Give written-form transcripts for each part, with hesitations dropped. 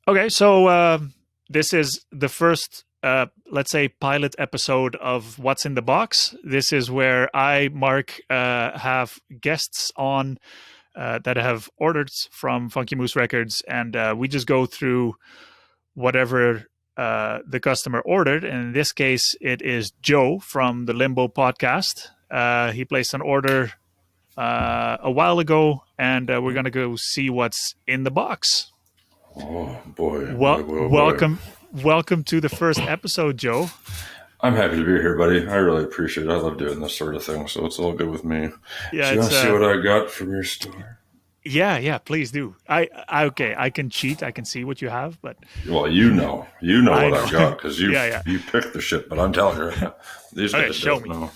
Okay, so this is the first, let's say, pilot episode of What's in the Box. This is where I, Mark, have guests on that have ordered from Funky Moose Records, and we just go through whatever the customer ordered. And in this case, it is Joe from the Limbo podcast. He placed an order a while ago, and we're going to go see what's in the box. Oh boy, boy. Welcome to the first episode, Joe. I'm happy to be here, buddy. I really appreciate it. I love doing this sort of thing, so it's all good with me. Yeah, so you want to see what I got from your store? Yeah, please do. I can cheat. I can see what you have, but well, you know what I got because you you picked the shit. But I'm telling you, right now, these guys don't know.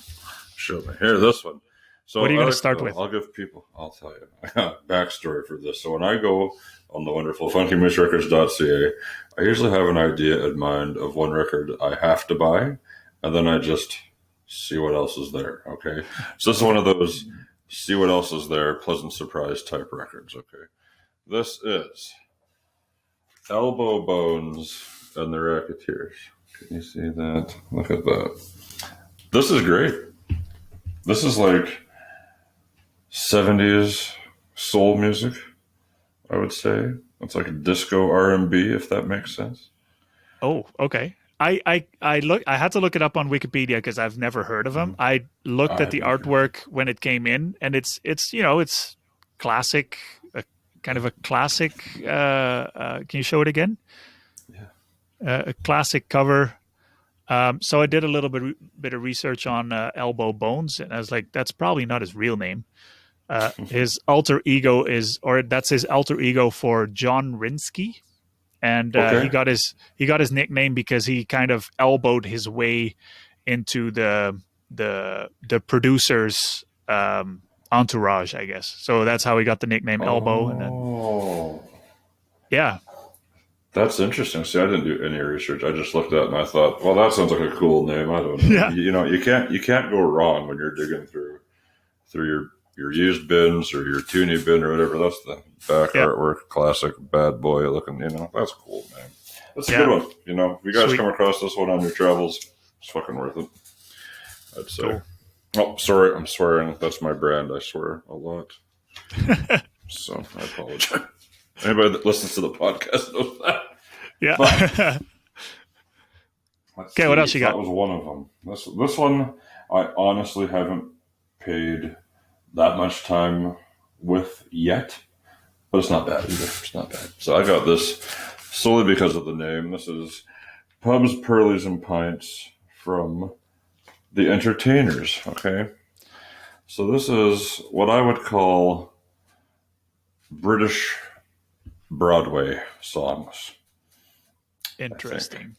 Show me here. This one. So what are you going to start with? I'll give people. I'll tell you. I got backstory for this. So when I go on the wonderful FunkyMooseRecords.ca, I usually have an idea in mind of one record I have to buy, and then I just see what else is there. Okay, so this is one of those see what else is there, pleasant surprise type records. Okay, this is Elbow Bones and the Racketeers. Can you see that? Look at that. This is great. This is like 70s soul music, I would say. It's like a disco R&B, if that makes sense. Oh, okay. I had to look it up on Wikipedia because I've never heard of them. I looked at the artwork when it came in, and it's classic, kind of a classic. Can you show it again? Yeah. A classic cover. So I did a little bit of research on Elbow Bones, and I was like, that's probably not his real name. His alter ego that's his alter ego for John Rinsky, and he got his nickname because he kind of elbowed his way into the producer's entourage, I guess. So that's how he got the nickname Elbow. And then, yeah. That's interesting. See, I didn't do any research. I just looked at it and I thought, well, that sounds like a cool name. I don't know. Yeah. You can't go wrong when you're digging through your used bins or your toonie bin or whatever. That's the back artwork, classic bad boy looking. That's cool, man. That's a good one. If you guys come across this one on your travels, it's fucking worth it, I'd say. Cool. Oh, sorry, I'm swearing. That's my brand. I swear a lot. So I apologize. Anybody that listens to the podcast knows that. Yeah. Okay, what else you got? That was one of them. This one, I honestly haven't paid that much time with yet, but it's not bad either. It's not bad. So I got this solely because of the name. This is Pubs, Pearlies, and Pints from the Entertainers. Okay, so this is what I would call British Broadway songs. Interesting.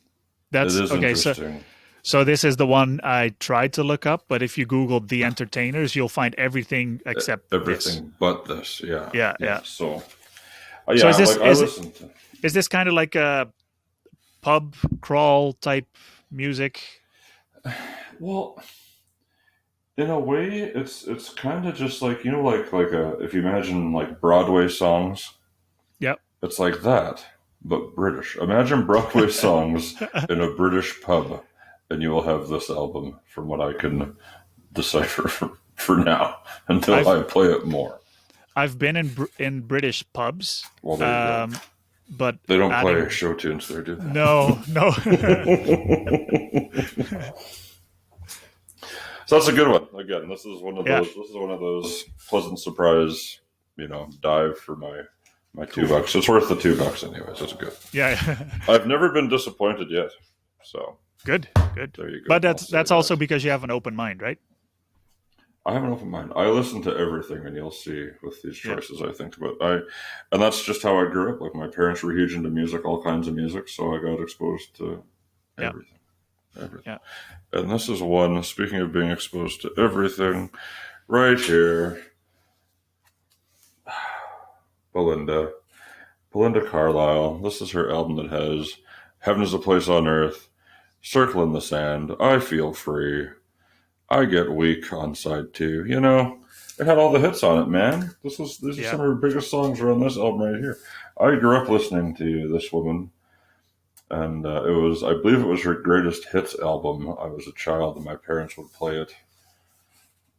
That's it is okay. Interesting. So this is the one I tried to look up, but if you Google The Entertainers, you'll find everything except everything this. but this. Yeah. Yeah. So, so is this kind of like a pub crawl type music? Well, in a way, it's kind of just like if you imagine like Broadway songs. Yep. It's like that, but British. Imagine Broadway songs in a British pub, and you will have this album, from what I can decipher for now, until I play it more. I've been in British pubs. Well, there you go. But they don't play show tunes there, do they? No. So that's a good one. Again, this is one of those. This is one of those pleasant surprise, dive for my $2. It's worth the $2 anyways. It's good. Yeah. I've never been disappointed yet. So good. There you go. But that's also because you have an open mind, right? I have an open mind. I listen to everything, and you'll see with these choices. I think, and that's just how I grew up. Like my parents were huge into music, all kinds of music, so I got exposed to everything. Yeah. And this is one. Speaking of being exposed to everything, right here. Belinda Carlisle. This is her album that has Heaven is a Place on Earth, Circle in the Sand, I Feel Free, I Get Weak on side 2. It had all the hits on it, man. These are some of her biggest songs are on this album right here. I grew up listening to this woman, and I believe it was her greatest hits album. I was a child, and my parents would play it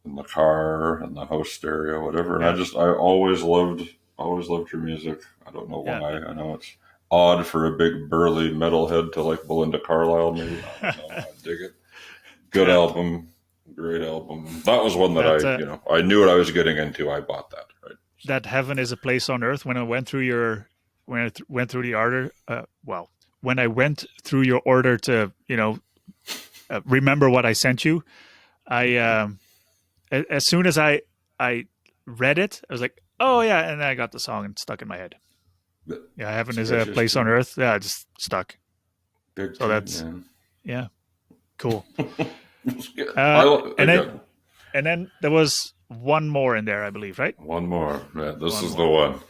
in the car, in the house stereo, whatever. And I always loved her music. I don't know why. I know it's odd for a big burly metalhead to like Belinda Carlisle. Maybe I don't know. I dig it. Good album. Great album. That was one that I knew what I was getting into. I bought that. Right. That Heaven is a Place on Earth. When I went through the order, when I went through your order to remember what I sent you, I as soon as I read it, I was like, oh yeah, and then I got the song and stuck in my head. Yeah, Heaven is a Place on Earth. Yeah, just stuck. Big so that's cool. And then there was one more in there, I believe, right? One more. Yeah, this is the one.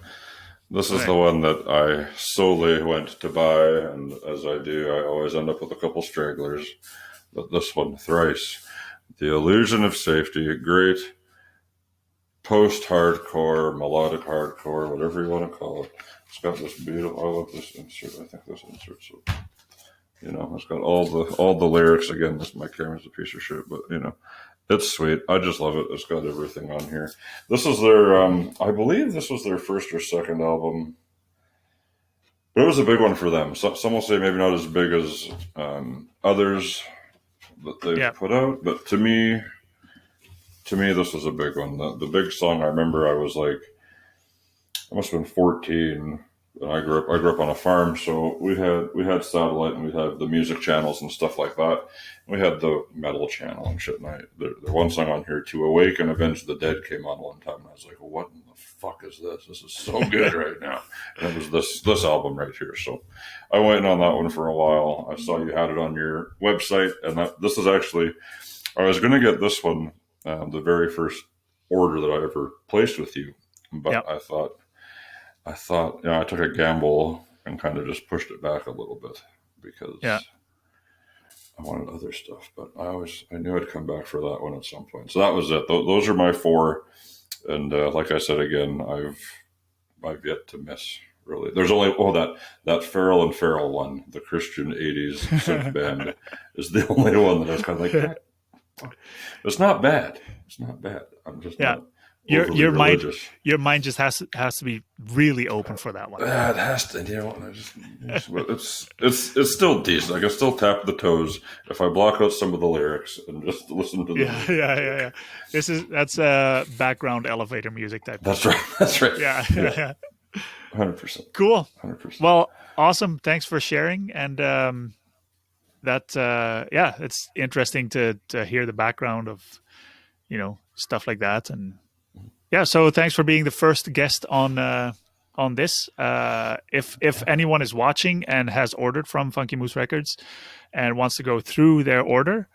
This is the one that I solely went to buy, and as I do, I always end up with a couple stragglers. But this one, Thrice, The Illusion of Safety, a great post-hardcore, melodic hardcore, whatever you want to call it. It's got this beautiful. I love this insert. I think this insert's so. It's got all the lyrics. Again, my camera's a piece of shit, but it's sweet. I just love it. It's got everything on here. This is their, I believe this was their first or second album, but it was a big one for them. Some will say maybe not as big as others that they've put out, but to me, this was a big one. The big song I remember, I was like, I must have been 14. And I grew up on a farm, so we had satellite, and we'd have the music channels and stuff like that. We had the metal channel and shit. And the one song on here, "To Awake and Avenge the Dead," came on one time, and I was like, "What in the fuck is this? This is so good right now." And it was this album right here. So I went on that one for a while. I saw you had it on your website, and this is actually, I was going to get this one, the very first order that I ever placed with you, but I thought, I took a gamble and kind of just pushed it back a little bit because I wanted other stuff. But I knew I'd come back for that one at some point. So that was it. Those are my four. And like I said again, I've yet to miss, really. There's only that Farrell and Farrell one, the Christian 80s synth band, is the only one that I was kind of like, it's not bad. It's not bad. I'm just not. Your mind just has to be really open for that one. It has to, it's still decent. I can still tap the toes if I block out some of the lyrics and just listen to them. Yeah. That's background elevator music type. That's right. Yeah. 100%. Cool. 100%. Well, awesome. Thanks for sharing. And it's interesting to hear the background of stuff like that. And so thanks for being the first guest on this. If anyone is watching and has ordered from Funky Moose Records and wants to go through their order,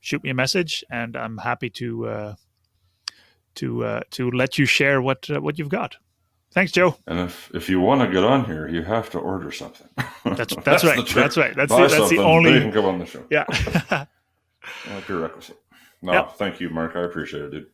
shoot me a message, and I'm happy to let you share what you've got. Thanks, Joe. And if you want to get on here, you have to order something. That's right. That's right. That's the only. Then you can come on the show. Yeah. Prerequisite. No, thank you, Mark. I appreciate it, dude.